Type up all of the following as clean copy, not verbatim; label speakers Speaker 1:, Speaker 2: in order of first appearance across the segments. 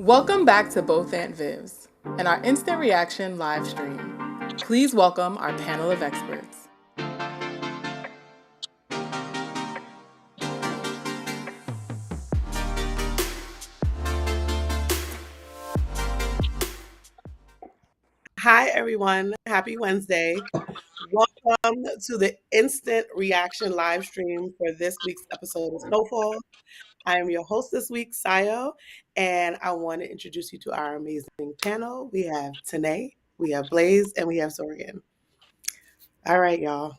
Speaker 1: Welcome back to both Aunt Vivs and our instant reaction live stream. Please welcome our panel of experts.
Speaker 2: Hi, everyone. Happy Wednesday. Welcome to the instant reaction live stream for this week's episode of Snowfall. I am your host this week, Sayo, and I want to introduce you to our amazing panel. We have Tanae, we have Blaze, and we have Zorian. All right, y'all.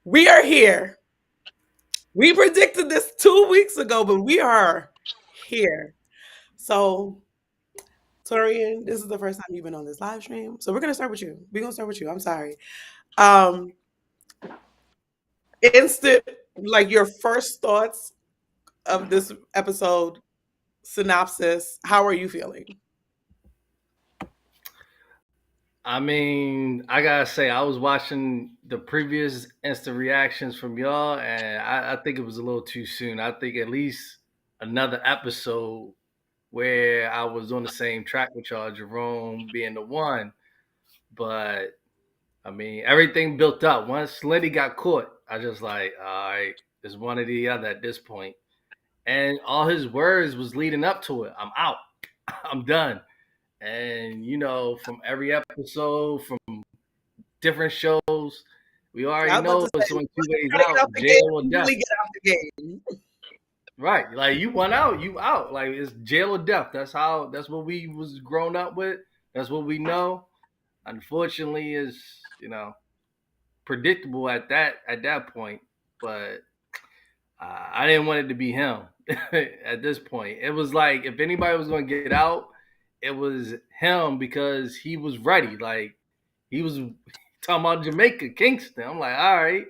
Speaker 2: We are here. We predicted this 2 weeks ago, but we are here. So, Torian, this is the first time you've been on this live stream. So we're gonna start with you. We're gonna start with you. I'm sorry. Um, instant, like your first thoughts of this episode synopsis. How are you feeling?
Speaker 3: I mean, I gotta say, I was watching the previous instant reactions from y'all, and I think it was a little too soon. I think at least another episode where I was on the same track with y'all, Jerome being the one. But I mean, everything built up. Once Liddy got caught, I just like, all right, it's one or the other at this point. And all his words was leading up to it. I'm out. I'm done. And from every episode, from different shows, we
Speaker 2: I
Speaker 3: already
Speaker 2: was about
Speaker 3: know
Speaker 2: to
Speaker 3: it's
Speaker 2: say,
Speaker 3: only two
Speaker 2: once you
Speaker 3: ways
Speaker 2: gotta get
Speaker 3: out:
Speaker 2: out the game,
Speaker 3: jail or
Speaker 2: you
Speaker 3: death.
Speaker 2: really get out the game.
Speaker 3: Right? Like you went out, you out. Like it's jail or death. That's what we was grown up with. That's what we know. Unfortunately, is predictable at that point. But I didn't want it to be him at this point. It was like if anybody was going to get out, it was him because he was ready. Like he was talking about Jamaica, Kingston. I'm like, all right,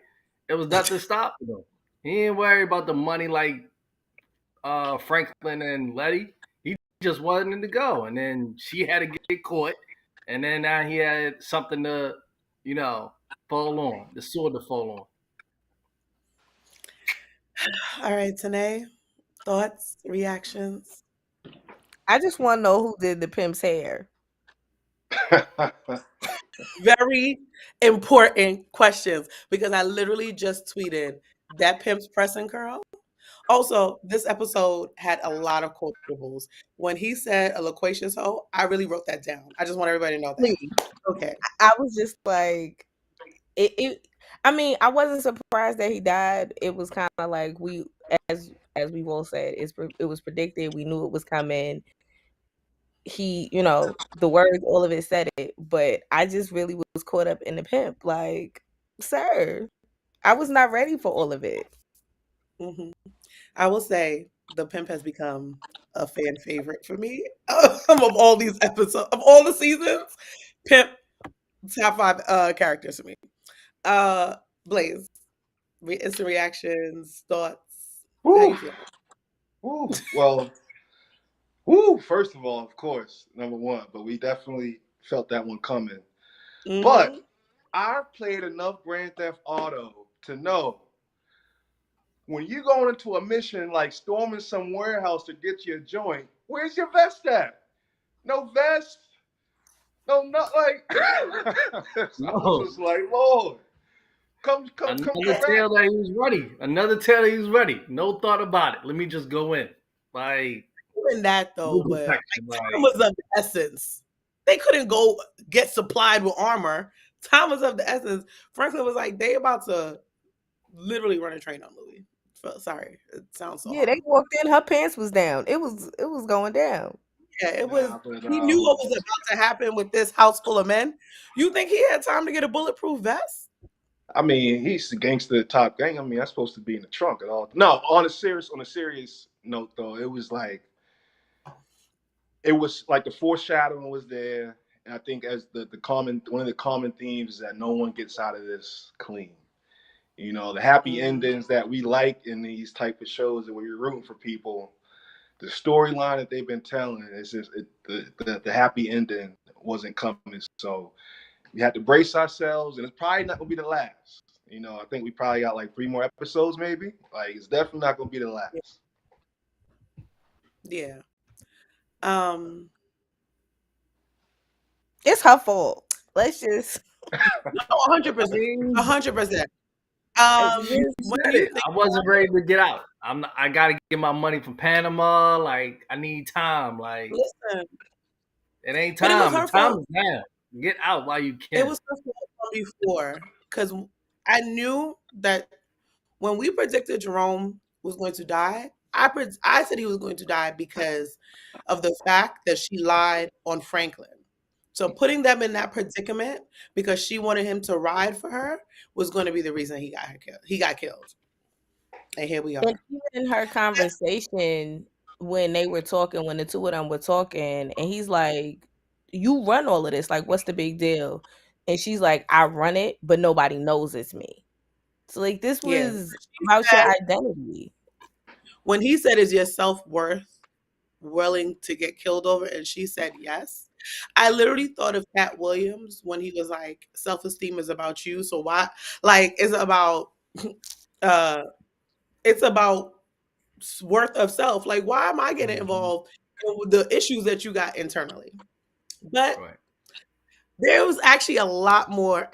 Speaker 3: it was nothing stopping him. He ain't worried about the money like Franklin and Letty. He just wanted to go, and then she had to get caught, and then now he had something to, fall on, the sword to fall on.
Speaker 2: All right, Tanae, thoughts, reactions?
Speaker 4: I just want to know who did the pimp's hair.
Speaker 2: Very important questions because I literally just tweeted that pimp's pressing curl. Also, this episode had a lot of quotables. When he said a loquacious hoe, I really wrote that down. I just want everybody to know that.
Speaker 4: Please.
Speaker 2: Okay.
Speaker 4: I was just like, it. I mean, I wasn't surprised that he died. It was kind of like as we've all said, it was predicted. We knew it was coming. He, the words, all of it said it. But I just really was caught up in the pimp. Like, sir, I was not ready for all of it.
Speaker 2: hmm I will say the pimp has become a fan favorite for me of all these episodes, of all the seasons. Pimp, top five characters for me. Uh, Blaze, instant reactions, thoughts. How you
Speaker 5: Woo,
Speaker 2: feel?
Speaker 5: woo. Well, woo. First of all, of course, number one, but we definitely felt that one coming. But
Speaker 2: hmm
Speaker 5: I've played enough Grand Theft Auto to know when you going into a mission like storming some warehouse to get your joint, where's your vest at? No vest, no, not like. I was
Speaker 3: No,
Speaker 5: just like, Lord, come
Speaker 3: another
Speaker 5: back.
Speaker 3: tale that he was ready. Another tale that he was ready. No thought about it. Let me just go in. Like
Speaker 2: In that
Speaker 3: no
Speaker 2: though, but
Speaker 3: protection.
Speaker 2: like,
Speaker 3: Like
Speaker 2: time was of the essence. They couldn't go get supplied with armor. Time was of the essence. Franklin was like, they about to literally run a train on Louis. Sorry, it sounds so
Speaker 4: Yeah, they
Speaker 2: horrible.
Speaker 4: walked in. Her pants was down. It was going down.
Speaker 2: Yeah, it was.
Speaker 5: Nah, but
Speaker 2: He knew what was about to happen with this house full of men. You think he had time to get a bulletproof vest?
Speaker 5: I mean, he's the gangster, top gang. I mean, that's supposed to be in the trunk and all. No, on a serious note though, it was like the foreshadowing was there, and I think as the common one of the common themes is that no one gets out of this clean. The happy
Speaker 2: Mm-hmm.
Speaker 5: endings that we like in these type of shows, and when you're rooting for people, the storyline that they've been telling is just the happy ending wasn't coming. So we had to brace ourselves, and it's probably not gonna be the last. I think we probably got like 3 more episodes, maybe. Like it's definitely not gonna be the last.
Speaker 2: Yeah. Um,
Speaker 4: It's her fault. Let's just.
Speaker 2: no, 100%.
Speaker 3: I
Speaker 2: 100%.
Speaker 3: mean, you
Speaker 2: When
Speaker 3: said
Speaker 2: you
Speaker 3: it.
Speaker 2: think
Speaker 3: I wasn't ready to get out. I gotta get my money from Panama. Like I need time. Like
Speaker 2: listen,
Speaker 3: it ain't
Speaker 2: but it was
Speaker 3: time. The
Speaker 2: her
Speaker 3: time
Speaker 2: fault.
Speaker 3: is now. Get out while you
Speaker 2: It
Speaker 3: can.
Speaker 2: was her fault from before because I knew that when we predicted Jerome was going to die, I said he was going to die because of the fact that she lied on Franklin. So putting them in that predicament because she wanted him to ride for her was going to be the reason he got killed. He got killed, and here we
Speaker 4: And
Speaker 2: are.
Speaker 4: even in her conversation, when they were talking, when the two of them were talking, and he's like, "You run all of this. Like, what's the big deal?" And she's like, "I run it, but nobody knows it's me." So, like, this
Speaker 2: Yeah.
Speaker 4: was
Speaker 2: She
Speaker 4: about your
Speaker 2: said,
Speaker 4: identity.
Speaker 2: when he said, "Is your self worth willing to get killed over?" And she said yes. I literally thought of Pat Williams when he was like, "Self esteem is about you, so why?" Like uh, it's about worth of self. Like, why am I getting
Speaker 3: Mhm.
Speaker 2: involved in the issues that you got internally? But
Speaker 3: Right.
Speaker 2: there was actually a lot more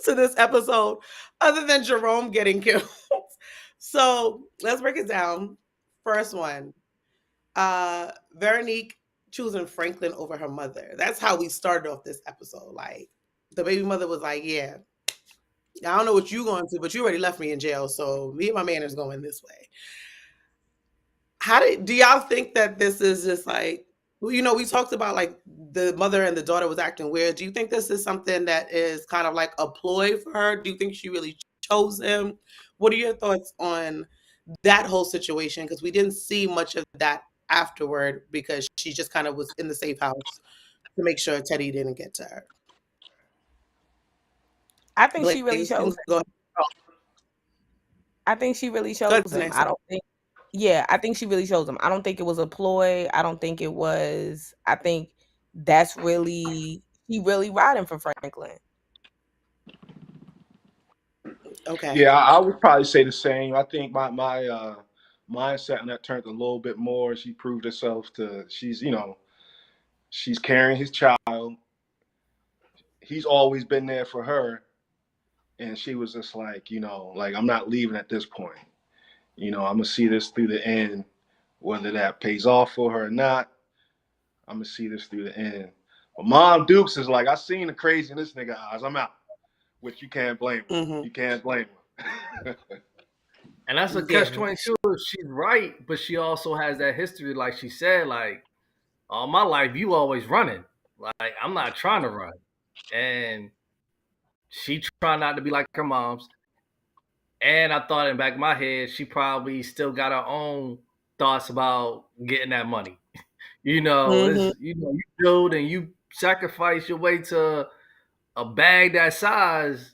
Speaker 2: to this episode other than Jerome getting killed. So let's break it down. First one, Veronique choosing Franklin over her mother. That's how we started off this episode. Like the baby mother was like, "Yeah, I don't know what you going to, but you already left me in jail, so me and my man is going this way." Do y'all think that this is just like, well, we talked about like the mother and the daughter was acting weird. Do you think this is something that is kind of like a ploy for her? Do you think she really chose him? What are your thoughts on that whole situation? Because we didn't see much of that afterward because she just kind of was in the safe house to make sure Teddy didn't get to her.
Speaker 4: I think she really
Speaker 2: Blaze, you
Speaker 4: chose
Speaker 2: can
Speaker 4: him.
Speaker 2: go ahead.
Speaker 4: I think she really
Speaker 2: Go
Speaker 4: chose
Speaker 2: ahead,
Speaker 4: him.
Speaker 2: Nancy.
Speaker 4: I don't think. Yeah, I think she really chose him. I don't think it was a ploy. I don't think it was. I think that's really he really riding for Franklin.
Speaker 2: Okay.
Speaker 5: Yeah, I would probably say the same. I think my mindset on that turned a little bit more. She proved herself to. She's carrying his child. He's always been there for her, and she was just like, like I'm not leaving at this point. I'm gonna see this through the end, whether that pays off for her or not. I'm gonna see this through the end. But Mom Dukes is like, I seen the crazy in this nigga eyes. I'm out. Which you can't blame her.
Speaker 2: Mm-hmm.
Speaker 5: You can't blame her.
Speaker 3: And that's a catch
Speaker 2: Yeah.
Speaker 3: 22. She's right, but she also has that history, like she said, like all my life you always running. Like I'm not trying to run. And she trying not to be like her mom's. And I thought in the back of my head, she probably still got her own thoughts about getting that money.
Speaker 2: Mm-hmm.
Speaker 3: It's you build and you sacrifice your way to a bag that size.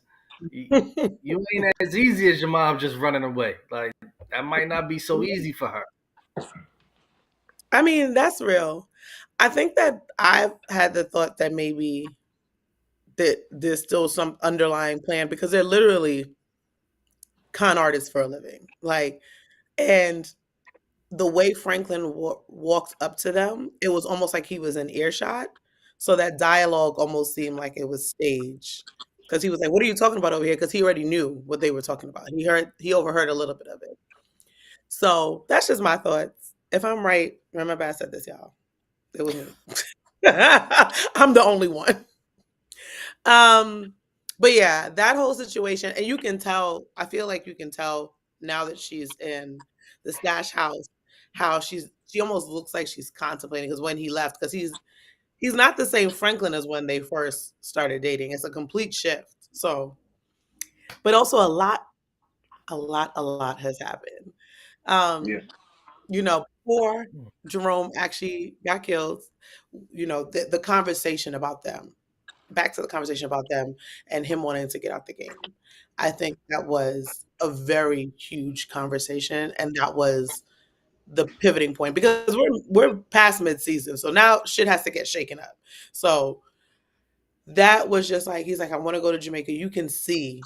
Speaker 3: You, you ain't as easy as your mom just running away. Like that might not be so easy for her.
Speaker 2: I mean, that's real. I think that I've had the thought that maybe that there's still some underlying plan because they're literally con artists for a living. Like, and the way Franklin walked up to them, it was almost like he was in earshot. So that dialogue almost seemed like it was staged because he was like, "What are you talking about over here?" Because he already knew what they were talking about. He overheard a little bit of it. So that's just my thoughts. If I'm right, remember I said this, y'all. It was me. I'm the only one. Um, but yeah, that whole situation, and you can tell, I feel like you can tell now that she's in the stash house, how she almost looks like she's contemplating because when he left, because he's not the same Franklin as when they first started dating. It's a complete shift. So, but also a lot has happened.
Speaker 5: Yeah.
Speaker 2: Before Jerome actually got killed, the conversation about them, back to the conversation about them and him wanting to get out the game. I think that was a very huge conversation, and that was the pivoting point because we're past mid-season, so now shit has to get shaken up. So that was just like he's like, I want to go to Jamaica. You can see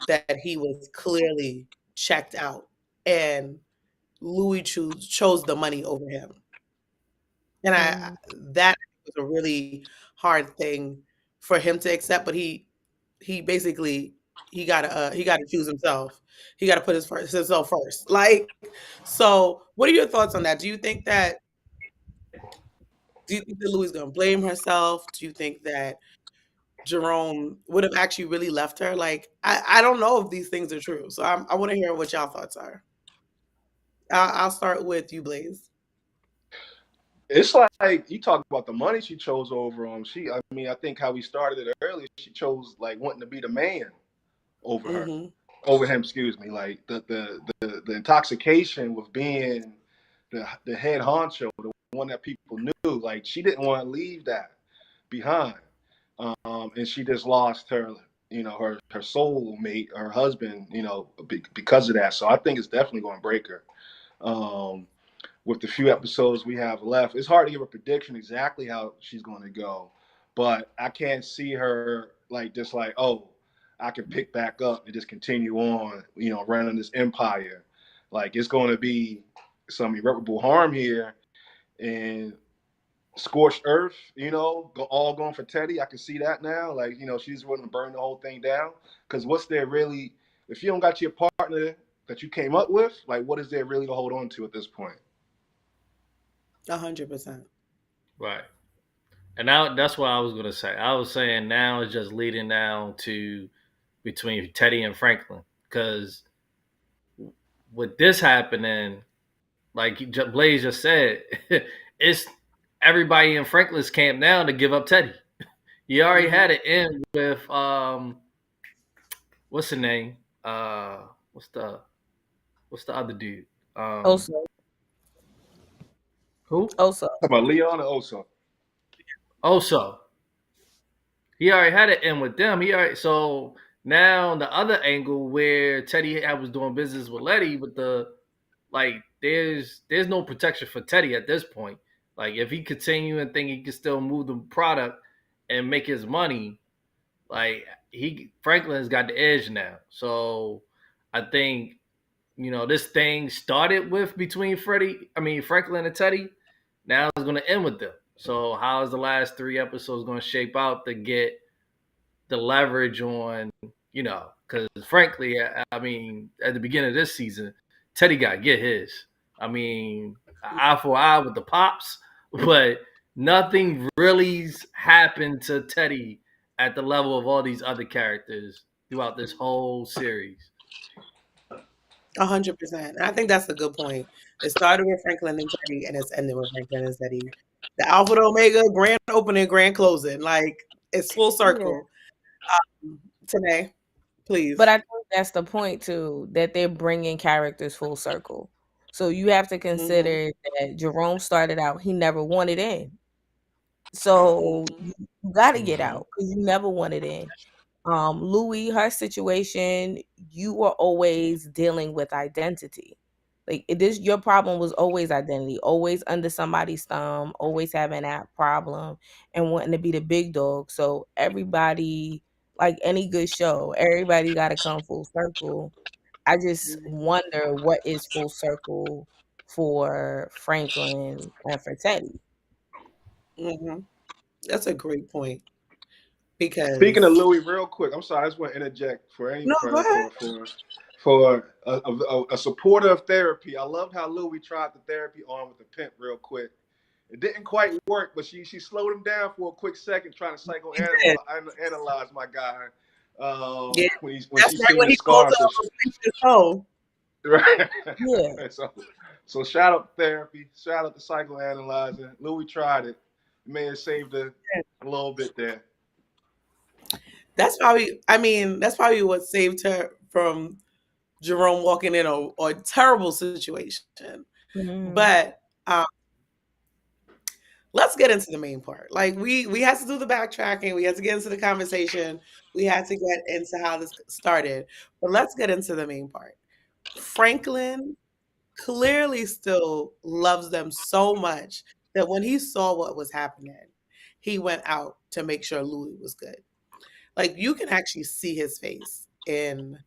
Speaker 2: that he was clearly checked out, and Louis chose the money over him. And
Speaker 4: Mhm.
Speaker 2: that was a really hard thing for him to accept, but he basically he gotta choose himself. He gotta put himself first. Like, so what are your thoughts on that? Do you think that Louis gonna blame herself? Do you think that Jerome would have actually really left her? Like, I don't know if these things are true. So I want to hear what y'all thoughts are. I'll start with you, Blaze.
Speaker 5: It's like you talk about the money she chose over him. I mean, I think how we started it earlier. She chose like wanting to be the man over her,
Speaker 2: Mm-hmm.
Speaker 5: over him. Excuse me. Like the intoxication with being the head honcho, the one that people knew. Like she didn't want to leave that behind, and she just lost her, her soul mate, her husband, because of that. So I think it's definitely going to break her. Um, with the few episodes we have left, it's hard to give a prediction exactly how she's going to go, but I can't see her like just like, oh, I can pick back up and just continue on, running this empire. Like it's going to be some irreparable harm here and scorched earth, all going for Teddy. I can see that now. Like, she's willing to burn the whole thing down. Because what's there really, if you don't got your partner that you came up with, like, what is there really to hold on to at this point?
Speaker 2: 100%.
Speaker 3: Right. And now that's what I was gonna say. I was saying now it's just leading down to between Teddy and Franklin because with this happening, like Blaze just said, it's everybody in Franklin's camp now to give up Teddy. He already
Speaker 2: Mm-hmm.
Speaker 3: had it in with what's the name? What's the other dude?
Speaker 4: Also,
Speaker 3: Who?
Speaker 4: also,
Speaker 5: Talk about Leon or Oso?
Speaker 3: Also, he already had it in with them. He already so now the other angle where Teddy was doing business with Letty with the like there's no protection for Teddy at this point. Like if he continue and think he can still move the product and make his money, like Franklin's got the edge now. So I think this thing started with between Franklin and Teddy. Now it's going to end with them. So how is the last 3 episodes going to shape out to get the leverage on, because frankly, I mean, at the beginning of this season, Teddy got to get his. I mean, eye for eye with the pops, but nothing really's happened to Teddy at the level of all these other characters throughout this whole series.
Speaker 2: 100%. And I think that's a good point. It started with Franklin and Teddy, and it's ending with Franklin and Teddy. The Alpha and Omega, grand opening, grand closing. Like, it's full
Speaker 4: yeah.
Speaker 2: circle. Today, please.
Speaker 4: But I think that's the point too, that they're bringing characters full circle. So you have to
Speaker 2: Mm-hmm.
Speaker 4: consider that Jerome started out, he never wanted in. So
Speaker 2: Mm-hmm.
Speaker 4: you got to get
Speaker 3: Mm-hmm.
Speaker 4: out because you never wanted in. Louis, her situation, you were always dealing with identity. Like your problem was always identity, always under somebody's thumb, always having that problem and wanting to be the big dog. So everybody, like any good show, everybody got to come full circle. I just wonder what is full circle for Franklin and for Teddy.
Speaker 2: Mm-hmm. That's a great point
Speaker 5: Speaking of
Speaker 2: because
Speaker 5: Louis, real quick, I'm sorry, I just want to interject for any
Speaker 2: no, go ahead.
Speaker 5: for a supporter of therapy. I loved how Louis tried the therapy on with the pimp real quick. It didn't quite work, but she slowed him down for a quick second, trying to
Speaker 2: He did.
Speaker 5: psychoanalyze my guy
Speaker 2: Yeah,
Speaker 5: when
Speaker 2: that's
Speaker 5: she
Speaker 2: right
Speaker 5: seen
Speaker 2: when
Speaker 5: the
Speaker 2: he called
Speaker 5: scars.
Speaker 2: her a pretentious hoe.
Speaker 5: Right.
Speaker 4: Yeah.
Speaker 5: So shout out to therapy. Shout out to psychoanalyzing. Louis tried it. May have saved a little bit there.
Speaker 2: That's probably what saved her from Jerome walking in a terrible situation.
Speaker 4: Mhm.
Speaker 2: But let's get into the main part. Like we had to do the backtracking. We had to get into the conversation. We had to get into how this started. But let's get into the main part. Franklin clearly still loves them so much that when he saw what was happening, he went out to make sure Louis was good. Like you can actually see his face in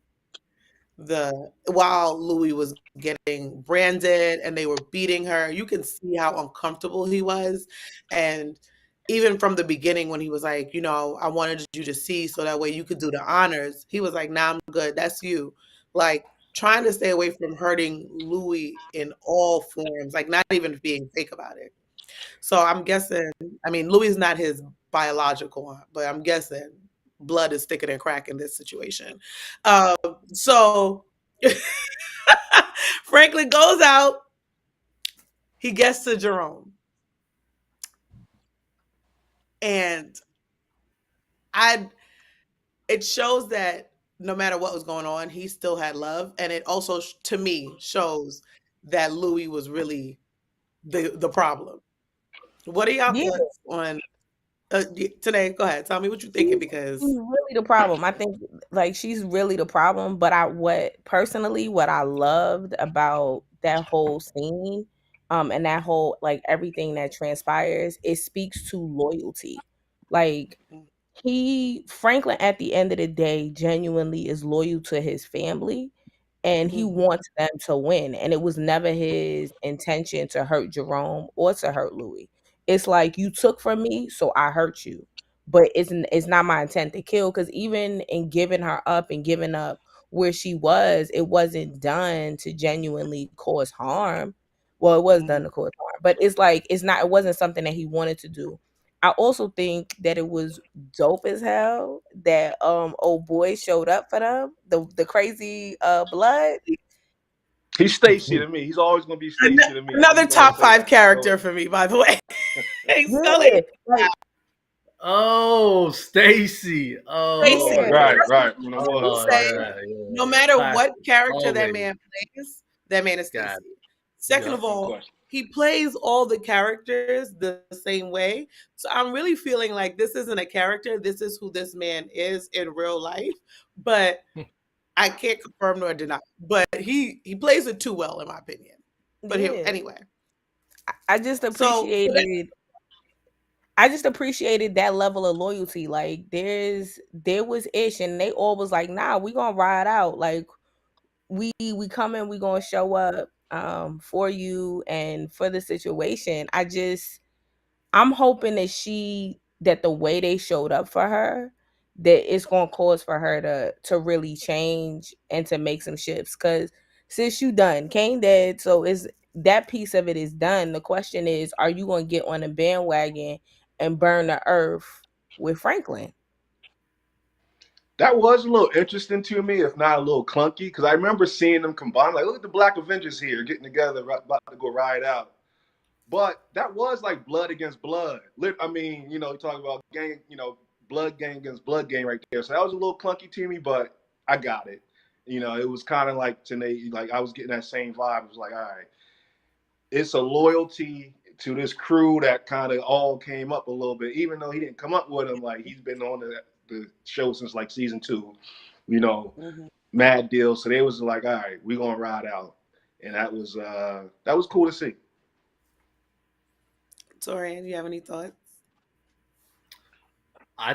Speaker 2: while Louis was getting branded and they were beating her, you can see how uncomfortable he was. And even from the beginning, when he was like, I wanted you to see so that way you could do the honors, he was like, nah, I'm good. That's you. Like, trying to stay away from hurting Louis in all forms, like not even being fake about it. So I'm guessing, Louis is not his biological aunt, but I'm guessing blood is thicker than crack in this situation. So Franklin goes out, he gets to Jerome. And it shows that no matter what was going on, he still had love. And it also, to me, shows that Louis was really the problem. What are y'all thoughts on today? Go ahead. Tell me what you're thinking, because
Speaker 4: she's really the problem. I think like she's really the problem. But what I loved about that whole scene, and that whole like everything that transpires, it speaks to loyalty. Like Franklin at the end of the day genuinely is loyal to his family, and he wants them to win, and it was never his intention to hurt Jerome or to hurt Louis. It's like, you took from me, so I hurt you, but it's not my intent to kill, because even in giving her up and giving up where she was, it wasn't done to genuinely cause harm. Well, it was done to cause harm, but it's like it wasn't something that he wanted to do. I also think that it was dope as hell that old boy showed up for them. The crazy blood.
Speaker 5: He's Stacy to me. He's always gonna be Stacy to me.
Speaker 2: Another top 5 character for me, by the way.
Speaker 4: Yeah, like,
Speaker 3: oh, Stacy. Oh,
Speaker 5: right.
Speaker 2: No matter what character that man plays, that man is Stacy. Second of all, he plays all the characters the same way. So I'm really feeling like this isn't a character. This is who this man is in real life. But I can't confirm nor deny. But he plays it too well, in my opinion. But anyway.
Speaker 4: I just appreciated that level of loyalty. Like there was Ish, and they all was like, nah, we gonna ride out. Like we coming, we gonna show up for you and for the situation. I'm hoping that the way they showed up for her, that it's gonna cause for her to really change and to make some shifts. Cause since you done, Kane dead, so is that piece of it is done. The question is, are you gonna get on a bandwagon and burn the earth with Franklin?
Speaker 5: That was a little interesting to me, if not a little clunky, because I remember seeing them combine. Like, look at the Black Avengers here getting together, about to go ride out. But that was like blood against blood. I mean, you talk about gang, blood gang against blood gang right there. So that was a little clunky to me, but I got it. It was kind of like today, like I was getting that same vibe. It was like, all right, it's a loyalty to this crew that kind of all came up a little bit, even though he didn't come up with them. Like, he's been on the show since like season 2, mad deal. So they was like, all right, we're gonna ride out, and that was cool to see.
Speaker 2: Torian, do you have any thoughts?
Speaker 3: I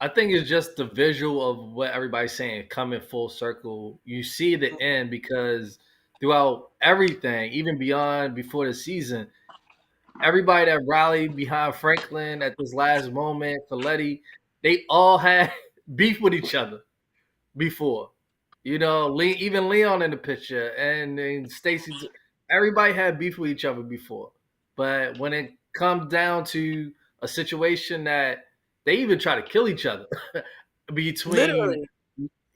Speaker 3: think it's just the visual of what everybody's saying coming full circle. You see the end, because throughout everything, even before the season, everybody that rallied behind Franklin at this last moment for Letty, they all had beef with each other before. Even Leon in the picture and Stacy, everybody had beef with each other before. But when it comes down to a situation that they even try to kill each other between,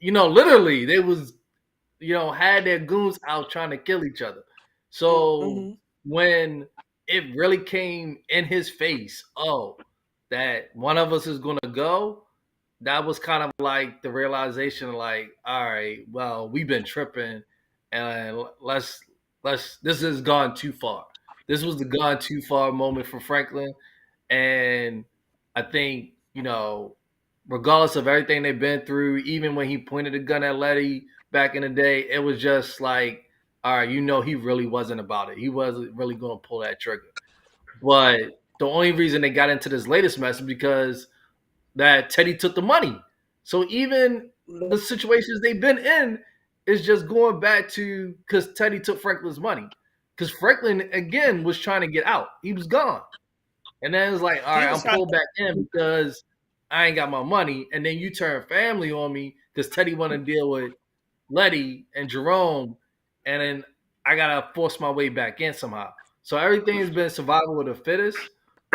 Speaker 3: literally, they was, had their goons out trying to kill each other. So when it really came in his face, that one of us is going to go, that was kind of like the realization, like, all right, well, we've been tripping, and this has gone too far. This was the gone too far moment for Franklin. And I think, regardless of everything they've been through, even when he pointed a gun at Letty back in the day, it was just like, all right, he really wasn't about it. He wasn't really going to pull that trigger. But the only reason they got into this latest mess is because that Teddy took the money. So even the situations they've been in is just going back to because Teddy took Franklin's money. Because Franklin again was trying to get out. He was gone. And then it's like, all
Speaker 2: He
Speaker 3: right,
Speaker 2: was
Speaker 3: I'm
Speaker 2: trying
Speaker 3: pulled
Speaker 2: to.
Speaker 3: back in because I ain't got my money. And then you turn family on me because Teddy want to deal with Letty and Jerome. And then I gotta force my way back in somehow. So everything has been survival of the fittest.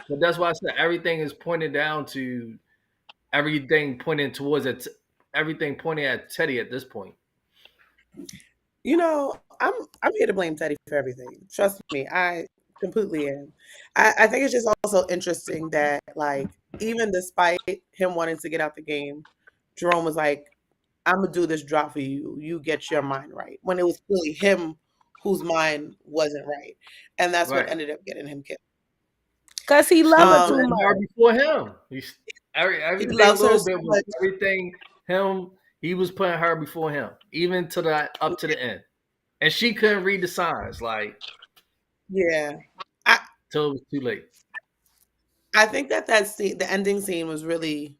Speaker 3: But that's why I said everything is pointed down to everything pointing towards it, everything pointing at Teddy at this point.
Speaker 2: You know, I'm here to blame Teddy for everything. Trust me, I completely am. I think it's just also interesting that like even despite him wanting to get out the game, Jerome was like, I'm gonna do this drop for you. You get your mind right. When it was clearly him whose mind wasn't right. And that's what
Speaker 3: Right.
Speaker 2: ended up getting him killed.
Speaker 4: Because he
Speaker 3: She
Speaker 4: loved
Speaker 3: was
Speaker 4: her too
Speaker 2: Um,
Speaker 3: putting her
Speaker 4: much.
Speaker 3: before him.
Speaker 2: he
Speaker 3: Everything a
Speaker 2: loves her
Speaker 3: little
Speaker 2: so
Speaker 3: bit was
Speaker 2: much.
Speaker 3: everything him. He was putting her before him, even to the up to the end, and she couldn't read the signs like
Speaker 2: Yeah. I
Speaker 3: till it was too late.
Speaker 2: I think that scene, the ending scene was really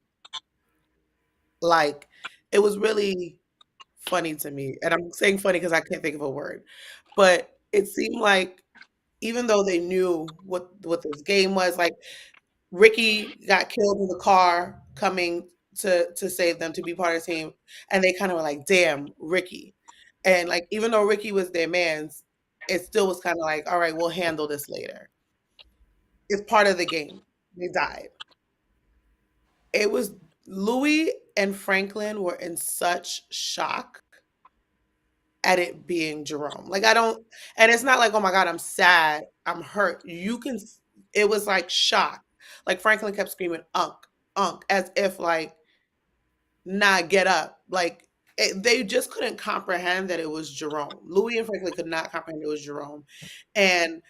Speaker 2: like it was really funny to me. And I'm saying funny because I can't think of a word. But it seemed like even though they knew what this game was, like Ricky got killed in the car coming to save them to be part of the team, and they kind of were like, "Damn, Ricky," and like even though Ricky was their man's, it still was kind of like, "All right, we'll handle this later." It's part of the game. They died. It was Louis and Franklin were in such shock at it being Jerome. Like I don't, and it's not like, oh my God, I'm sad, I'm hurt. It was like shock. Like Franklin kept screaming, unk, as if like, nah, get up. Like they just couldn't comprehend that it was Jerome. Louis and Franklin could not comprehend it was Jerome. And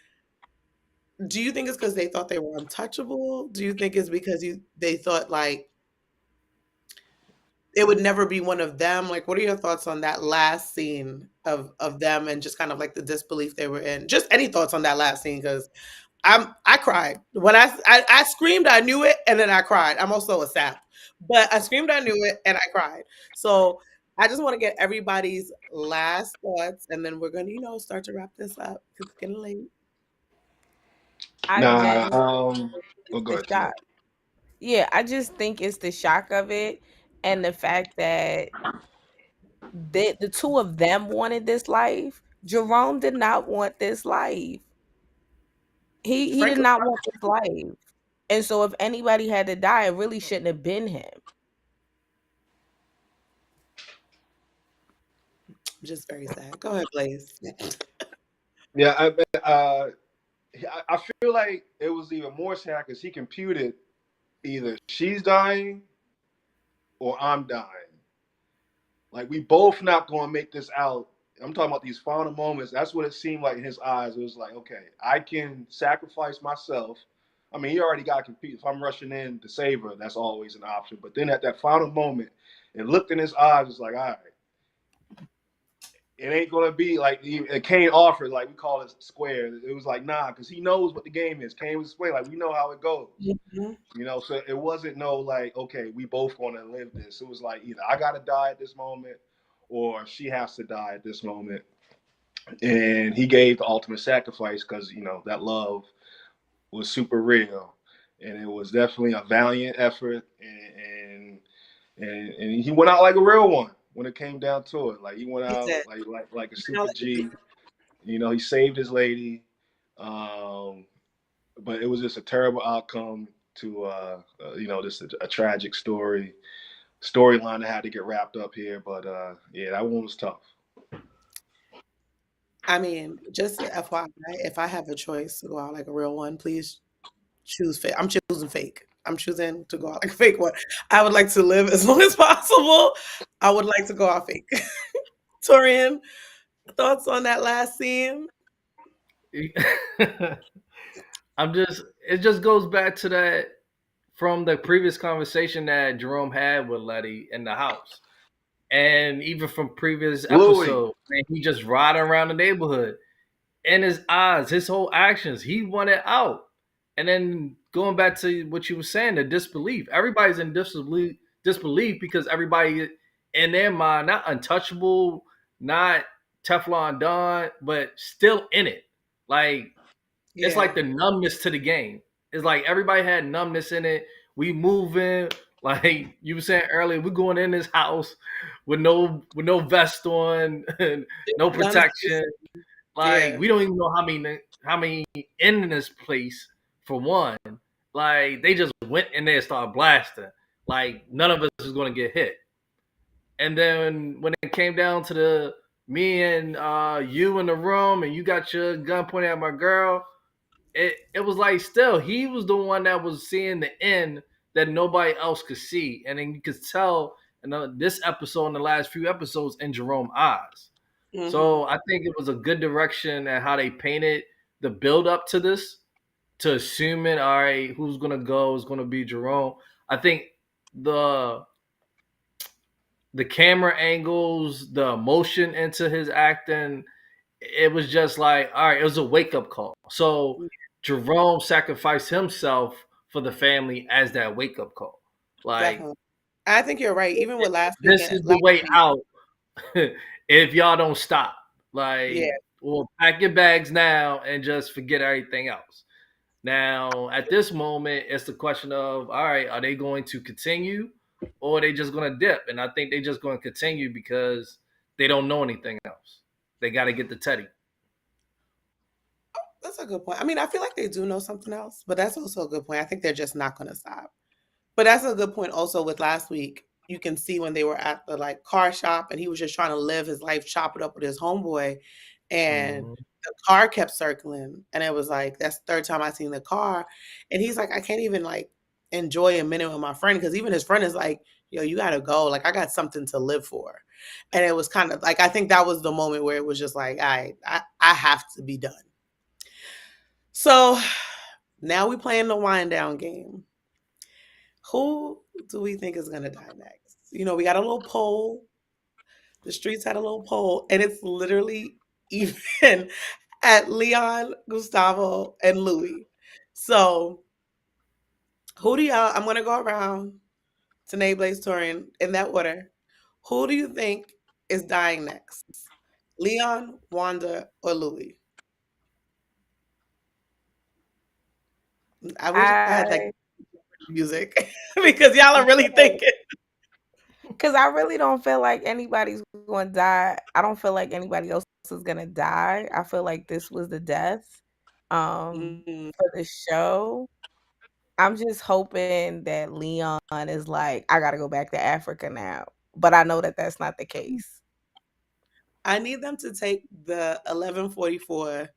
Speaker 2: do you think it's because they thought they were untouchable? Do you think it's because they thought like it would never be one of them? Like, what are your thoughts on that last scene of them and just kind of like the disbelief they were in? Just any thoughts on that last scene? Because I cried when I screamed, I knew it, and then I cried. I'm also a sap, but I screamed, I knew it, and I cried. So I just want to get everybody's last thoughts, and then we're gonna start to wrap this up because it's getting late.
Speaker 4: I
Speaker 5: Nah,
Speaker 4: just
Speaker 5: we'll go
Speaker 4: the
Speaker 5: ahead, Tia.
Speaker 4: shock. Yeah, I just think it's the shock of it and the fact that the two of them wanted this life. Jerome did not want this life. He did
Speaker 2: Franklin,
Speaker 4: not want this life. And so if anybody had to die, it really shouldn't have been him.
Speaker 2: I'm just very sad. Go ahead, Blaze.
Speaker 5: Yeah, I feel like it was even more sad because he computed either she's dying or I'm dying. Like we both not gonna make this out. I'm talking about these final moments. That's what it seemed like in his eyes. It was like, okay, I can sacrifice myself. I mean, he already got confused. If I'm rushing in to save her, that's always an option. But then at that final moment, it looked in his eyes. It's like, all right, it ain't gonna be like Kane offered, like we call it square. It was like, nah, because he knows what the game is. Kane was explaining, like we know how it goes.
Speaker 2: Mhm.
Speaker 5: So it wasn't no like, okay, we both gonna live this. It was like either I gotta die at this moment or she has to die at this moment. And he gave the ultimate sacrifice because that love was super real. And it was definitely a valiant effort and he went out like a real one when it came down to it. Like he went
Speaker 2: He
Speaker 5: out
Speaker 2: said,
Speaker 5: like a
Speaker 2: "No,
Speaker 5: super G. He saved his lady. Um, but it was just a terrible outcome to just a tragic storyline that had to get wrapped up here. But yeah, that one was tough.
Speaker 2: I mean, just FYI, if I have a choice to go out like a real one, please choose fake. I'm choosing fake. I'm choosing to go out like a fake one. I would like to live as long as possible. I would like to go out fake. Torian, thoughts on that last scene?
Speaker 3: It just goes back to that from the previous conversation that Jerome had with Letty in the house. And even from previous
Speaker 5: Louis,
Speaker 3: episode, man, he just riding around the neighborhood. In his eyes, his whole actions, he wanted out. And then going back to what you were saying, the disbelief. Everybody's in disbelief because everybody in their mind, not untouchable, not Teflon Don, but still in it. Like it's
Speaker 2: Yeah.
Speaker 3: like the numbness to the game. It's like everybody had numbness in it. We moving, like you were saying earlier, we going in this house with no vest on, no
Speaker 2: Guns
Speaker 3: protection.
Speaker 2: blazing.
Speaker 3: Like
Speaker 2: Yeah.
Speaker 3: we don't even know how many in this place for one. Like they just went in there and started blasting. Like none of us is gonna get hit. And then when it came down to the me and you in the room and you got your gun pointed at my girl, it was like still he was the one that was seeing the end that nobody else could see. And then you could tell in this episode and the last few episodes in Jerome's eyes.
Speaker 2: Mm-hmm.
Speaker 3: So I think it was a good direction and how they painted the build up to this, to assuming all right, who's gonna go is gonna be Jerome. I think the the camera angles, the emotion into his acting, it was just like, all right, it was a wake up call. So Jerome sacrificed himself for the family as that wake up call. Like
Speaker 2: Definitely. I think you're right. Even with
Speaker 3: this is the
Speaker 2: last
Speaker 3: way
Speaker 2: week,
Speaker 3: out if y'all don't stop.
Speaker 2: yeah.
Speaker 3: Like, well, pack your bags now and just forget everything else. Now, at this moment, it's the question of, all right, are they going to continue or are they just going to dip? And I think they're just going to continue because they don't know anything else. They got to get the Teddy.
Speaker 2: That's a good point. I mean, I feel like they do know something else, but that's also a good point. I think they're just not going to stop. But that's a good point also with last week. You can see when they were at the like car shop and he was just trying to live his life, chop it up with his homeboy. And
Speaker 3: Mm-hmm.
Speaker 2: the car kept circling. And it was like, that's the third time I seen the car. And he's like, I can't even like enjoy a minute with my friend. Cause even his friend is like, yo, you gotta go. Like I got something to live for. And it was kind of like, I think that was the moment where it was just like, I have to be done. So now we playing the wind down game. Who do we think is gonna die next? You know, we got a little poll. The streets had a little poll, and it's literally even at Leon, Gustavo, and Louis. So who do y'all? I'm gonna go around to Tanae, Blaze, Torian in that order. Who do you think is dying next? Leon, Wanda, or Louis? I wish I had like
Speaker 4: I
Speaker 2: music because y'all are really thinking.
Speaker 4: because I really don't feel like anybody's going to die. I don't feel like anybody else is going to die. I feel like this was the death
Speaker 2: Mm,
Speaker 4: for the show. I'm just hoping that Leon is like, I got to go back to Africa now. But I know that that's not the case.
Speaker 2: I need them to take the 1144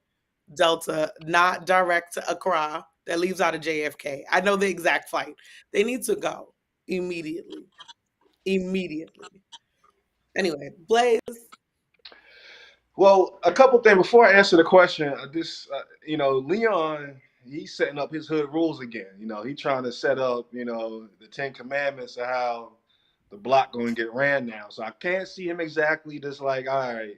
Speaker 2: Delta, not direct to Accra, that leaves out of JFK. I know the exact flight. They need to go immediately. Immediately. Anyway, Blaze.
Speaker 5: Well, a couple things before I answer the question. Leon, he's setting up his hood rules again. He trying to set up, the Ten Commandments of how the block going to get ran now. So I can't see him exactly just like, all right,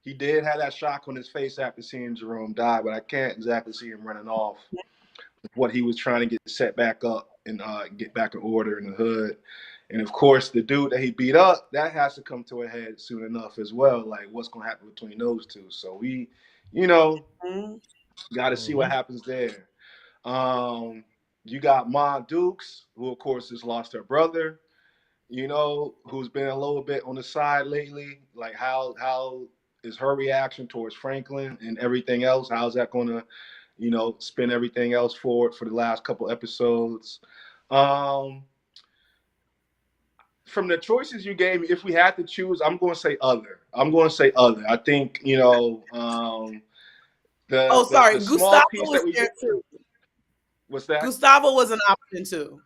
Speaker 5: he did have that shock on his face after seeing Jerome die, but I can't exactly see him running off with what he was trying to get set back up and get back in order in the hood. And of course, the dude that he beat up, that has to come to a head soon enough as well. Like, what's going to happen between those two? So we, you know,
Speaker 2: Mm,
Speaker 5: got to see what
Speaker 3: Mm-hmm.
Speaker 5: happens there. You got Ma Dukes, who of course has lost her brother. Who's been a little bit on the side lately. Like, how is her reaction towards Franklin and everything else? How's that going to, spin everything else forward for the last couple episodes? Um, from the choices you gave me, if we had to choose, I'm going to say other. I'm going to say other. I think
Speaker 2: Oh,
Speaker 5: the
Speaker 2: sorry.
Speaker 5: small
Speaker 2: Gustavo
Speaker 5: piece
Speaker 2: was
Speaker 5: that we
Speaker 2: there
Speaker 5: get.
Speaker 2: too.
Speaker 5: What's that?
Speaker 2: Gustavo was an option too.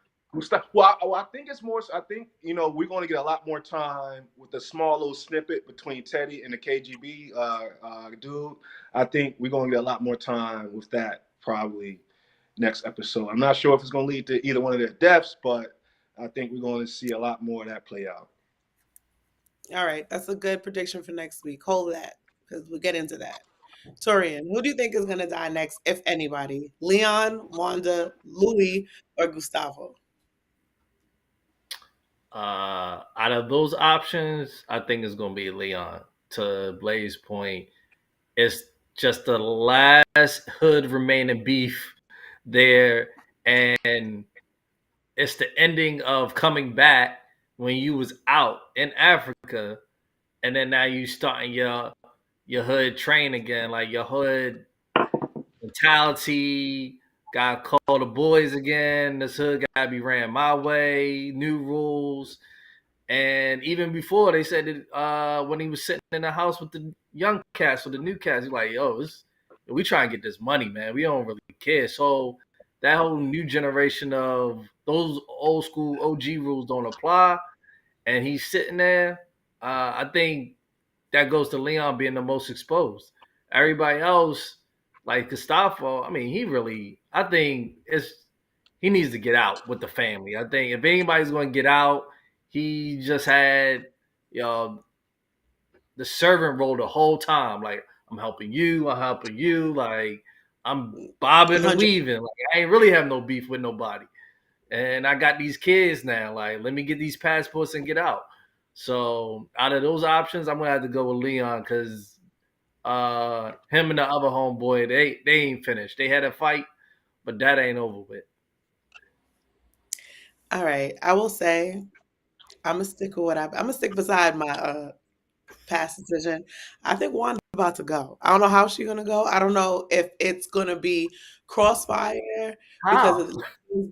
Speaker 5: Well, I think it's more. I think we're going to get a lot more time with the small little snippet between Teddy and the KGB dude. I think we're going to get a lot more time with that probably next episode. I'm not sure if it's going to lead to either one of their deaths, but I think we're going to see a lot more of that play out.
Speaker 2: All right. That's a good prediction for next week. Hold that because we'll get into that. Torian, who do you think is going to die next, if anybody? Leon, Wanda, Louis, or Gustavo?
Speaker 3: Out of those options, I think it's gonna be Leon. To Blaze's point, it's just the last hood remaining beef there, and it's the ending of coming back when you was out in Africa, and then now you starting your hood train again, like your hood mentality. Got to call the boys again. This hood got to be ran my way. New rules. And even before, they said that when he was sitting in the house with the young cats, with the new cats, he's like, yo, we try and get this money, man. We don't really care. So that whole new generation of those old school OG rules don't apply. And he's sitting there. I think that goes to Leon being the most exposed. Everybody else, like Gustavo, I mean, I think he needs to get out with the family. I think if anybody's going to get out, he just had, you know, the servant role the whole time. Like, I'm helping you, like, I'm bobbing and
Speaker 2: 100.
Speaker 3: weaving. Like, I ain't really have no beef with nobody. And I got these kids now. Like, let me get these passports and get out. So out of those options, I'm gonna have to go with Leon because him and the other homeboy, they ain't finished. They had a fight, but that ain't over with.
Speaker 2: All right. I will say I'm gonna stick with I'm gonna stick beside my past decision. I think Wanda's about to go. I don't know how she's gonna go. I don't know if it's gonna be crossfire because
Speaker 3: How?
Speaker 2: of the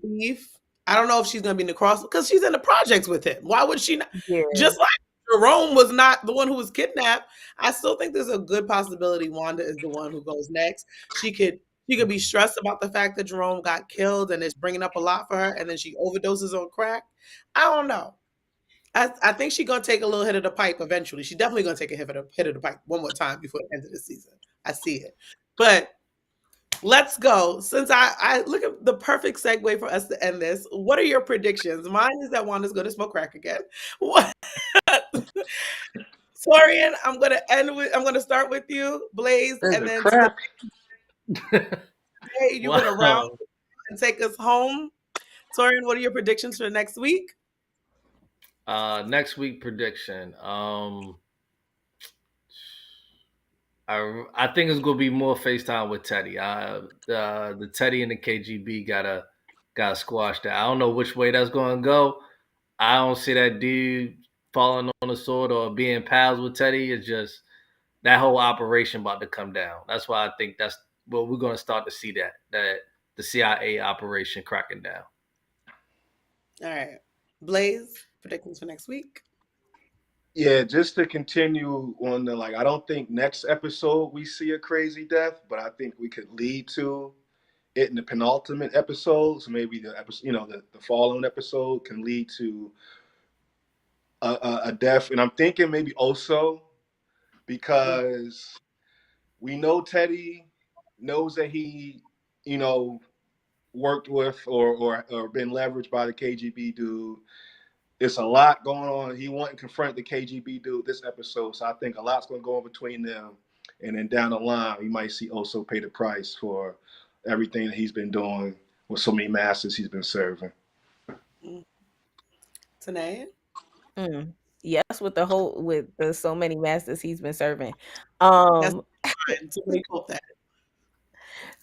Speaker 2: beef. I don't know if she's gonna be in the cross because she's in the projects with him. Why would she not?
Speaker 4: Yeah.
Speaker 2: Just like Jerome was not the one who was kidnapped, I still think there's a good possibility Wanda is the one who goes next. She could be stressed about the fact that Jerome got killed and it's bringing up a lot for her, and then she overdoses on crack. I don't know. I think she's gonna take a little hit of the pipe eventually. She's definitely gonna take a hit of the pipe one more time before the end of the season. I see it. But let's go. Since I look at the perfect segue for us to end this. What are your predictions? Mine is that Wanda's gonna smoke crack again. What Torian, I'm gonna start with you, Blaze,
Speaker 5: There's
Speaker 2: and
Speaker 5: a
Speaker 2: then
Speaker 5: crap.
Speaker 2: Hey, you're gonna round
Speaker 3: Wow.
Speaker 2: and take us home. Torian, what are your predictions for next week?
Speaker 3: Next week prediction. I think it's gonna be more FaceTime with Teddy. The Teddy and the KGB gotta squash that. I don't know which way that's gonna go. I don't see that dude falling on the sword or being pals with Teddy. It's just that whole operation about to come down. That's why I think that's well, we're gonna start to see that the CIA operation cracking down.
Speaker 2: All right. Blaze, predictions for next week.
Speaker 5: Yeah, just to continue on the like, I don't think next episode we see a crazy death, but I think we could lead to it in the penultimate episode. So maybe the episode, the following episode can lead to a death. And I'm thinking maybe also because we know Teddy knows that he, you know, worked with or been leveraged by the KGB dude. It's a lot going on. He wouldn't confront the KGB dude this episode, so I think a lot's going to go on between them. And then down the line, we might see Oso pay the price for everything that he's been doing with so many masters he's been serving.
Speaker 2: Tanae?
Speaker 4: Yes, with the so many masters he's been serving.
Speaker 2: That's
Speaker 4: Um
Speaker 2: fine. Somebody quote that.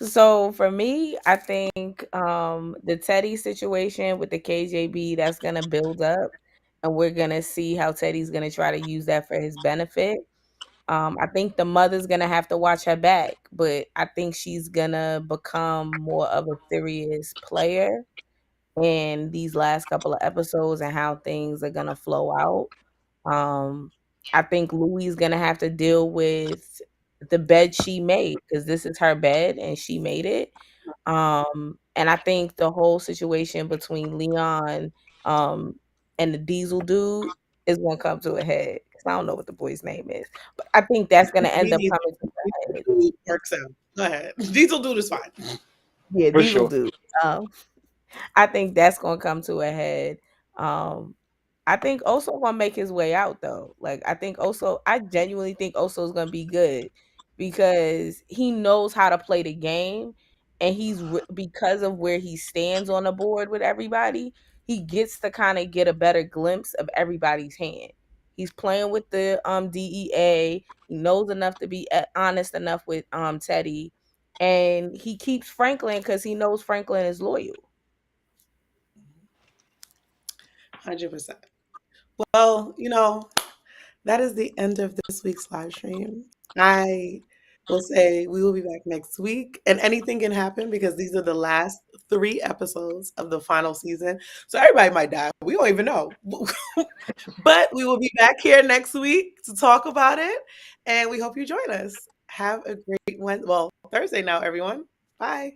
Speaker 4: So for me, I think the Teddy situation with the KJB that's gonna build up, and we're gonna see how Teddy's gonna try to use that for his benefit. I think the mother's gonna have to watch her back, but I think she's gonna become more of a serious player in these last couple of episodes and how things are gonna flow out. Um, I think Louis is gonna have to deal with the bed she made because this is her bed and she made it. And I think the whole situation between Leon and the Diesel dude is gonna come to a head. 'Cause I don't know what the boy's name is, but I think that's gonna
Speaker 2: Me
Speaker 4: end up
Speaker 2: neither.
Speaker 4: coming to a head.
Speaker 2: Diesel dude works out. Go ahead. Diesel dude is fine.
Speaker 4: Yeah,
Speaker 5: For
Speaker 4: Diesel
Speaker 5: sure.
Speaker 4: dude. Um, I think that's gonna come to a head. Um, I think Oso gonna make his way out though. Like I genuinely think Oso's gonna be good because he knows how to play the game, and because of where he stands on the board with everybody, he gets to kind of get a better glimpse of everybody's hand. He's playing with the DEA. He knows enough to be honest enough with Teddy, and he keeps Franklin because he knows Franklin is loyal.
Speaker 2: 100%. Well, that is the end of this week's live stream. I will say we will be back next week, and anything can happen because these are the last 3 episodes of the final season. So everybody might die. We don't even know. But we will be back here next week to talk about it, and we hope you join us. Have a great Thursday now, everyone. Bye.